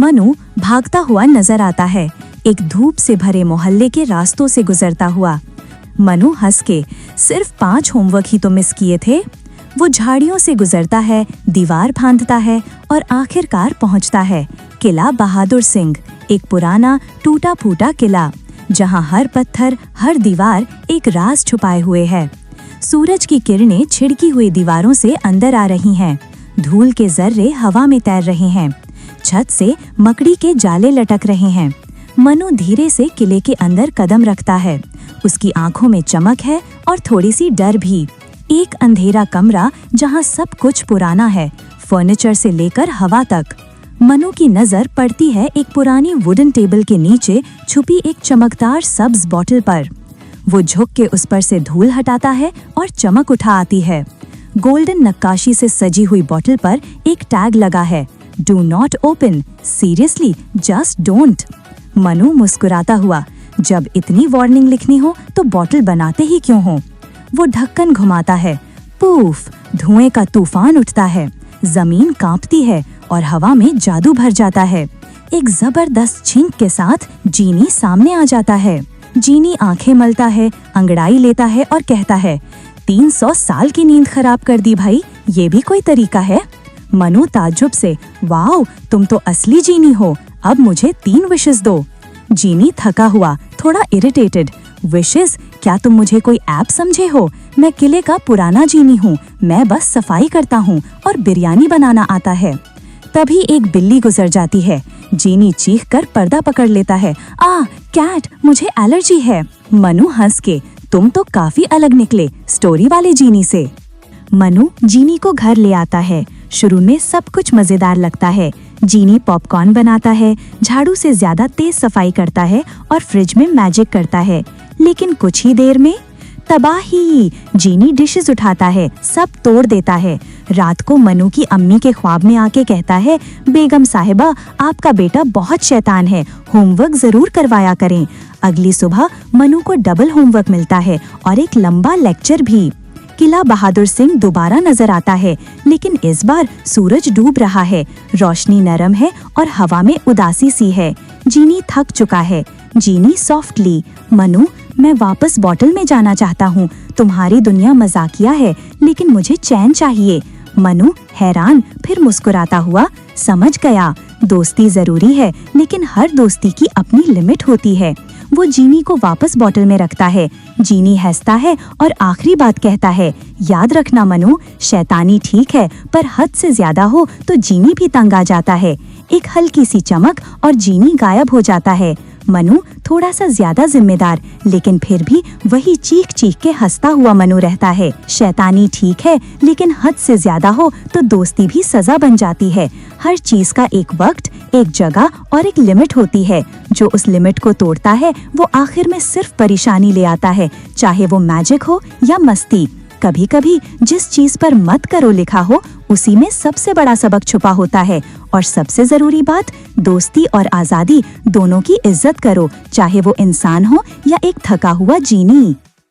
मनु भागता हुआ नजर आता है, एक धूप से भरे मोहल्ले के रास्तों से गुजरता हुआ। मनु हंस के, सिर्फ 5 होमवर्क ही तो मिस किए थे। वो झाड़ियों से गुजरता है, दीवार फांदता है और आखिरकार पहुंचता है किला बहादुर सिंह, एक पुराना टूटा फूटा किला जहां हर पत्थर, हर दीवार एक राज छुपाए हुए है। सूरज की किरणें छिड़की हुई दीवारों से अंदर आ रही हैं, धूल के जर्रे हवा में तैर रहे हैं, छत से मकड़ी के जाले लटक रहे हैं। मनु धीरे से किले के अंदर कदम रखता है। उसकी आंखों में चमक है और थोड़ी सी डर भी। एक अंधेरा कमरा जहां सब कुछ पुराना है, फर्नीचर से लेकर हवा तक। मनु की नजर पड़ती है एक पुरानी वुडन टेबल के नीचे छुपी एक चमकदार सब्ज बॉटल पर। वो झुक के उस पर से धूल हटाता है और चमक उठा आती है। गोल्डन नक्काशी से सजी हुई बॉटल पर एक टैग लगा है, do not open, seriously just don't. Manu मुस्कुराता हुआ, जब इतनी वार्निंग लिखनी हो तो बॉटल बनाते ही क्यों हो। वो ढक्कन घुमाता है, पूफ, धुएं का तूफान उठता है, जमीन कांपती है और हवा में जादू भर जाता है। एक जबरदस्त छींक के साथ जीनी सामने आ जाता है। जीनी आंखें मलता है, अंगड़ाई लेता है और कहता है, 300 साल की नींद खराब कर दी भाई, ये भी कोई तरीका है। मनु ताज्जुब से, वाओ, तुम तो असली जीनी हो, अब मुझे 3 विशेस दो। जीनी थका हुआ, थोड़ा इरिटेटेड, विशेस? क्या तुम मुझे कोई ऐप समझे हो? मैं किले का पुराना जीनी हूँ, मैं बस सफाई करता हूँ और बिरयानी बनाना आता है। तभी एक बिल्ली गुजर जाती है। जीनी चीख कर पर्दा पकड़ लेता है, कैट, मुझे एलर्जी है। मनु हंस के, तुम तो काफी अलग निकले स्टोरी वाले जीनी से। मनु जीनी को घर ले आता है। शुरू में सब कुछ मजेदार लगता है। जीनी पॉपकॉर्न बनाता है, झाड़ू से ज्यादा तेज सफाई करता है और फ्रिज में मैजिक करता है। लेकिन कुछ ही देर में तबाही। जीनी डिशेस उठाता है, सब तोड़ देता है। रात को मनु की अम्मी के ख्वाब में आके कहता है, बेगम साहिबा, आपका बेटा बहुत शैतान है, होमवर्क जरूर करवाया करें। अगली सुबह मनु को डबल होमवर्क मिलता है और एक लंबा लेक्चर भी। किला बहादुर सिंह दोबारा नजर आता है, लेकिन इस बार सूरज डूब रहा है, रोशनी नरम है और हवा में उदासी सी है। जीनी थक चुका है। जीनी सॉफ्टली, मनु, मैं वापस बॉटल में जाना चाहता हूँ। तुम्हारी दुनिया मजाकिया है, लेकिन मुझे चैन चाहिए। मनु हैरान, फिर मुस्कुराता हुआ, समझ गया, दोस्ती जरूरी है, लेकिन हर दोस्ती की अपनी लिमिट होती है। वो जीनी को वापस बॉटल में रखता है। जीनी हंसता है और आखिरी बात कहता है, याद रखना मनु, शैतानी ठीक है, पर हद से ज्यादा हो तो जीनी भी तंग आ जाता है। एक हल्की सी चमक और जीनी गायब हो जाता है। मनु थोड़ा सा ज्यादा जिम्मेदार, लेकिन फिर भी वही चीख चीख के हंसता हुआ मनु रहता है। शैतानी ठीक है, लेकिन हद से ज्यादा हो तो दोस्ती भी सजा बन जाती है। हर चीज का एक वक्त, एक जगह और एक लिमिट होती है। जो उस लिमिट को तोड़ता है वो आखिर में सिर्फ परेशानी ले आता है, चाहे वो मैजिक हो या मस्ती। कभी कभी जिस चीज पर मत करो लिखा हो, उसी में सबसे बड़ा सबक छुपा होता है। और सबसे जरूरी बात, दोस्ती और आजादी दोनों की इज्जत करो, चाहे वो इंसान हो या एक थका हुआ जीनी।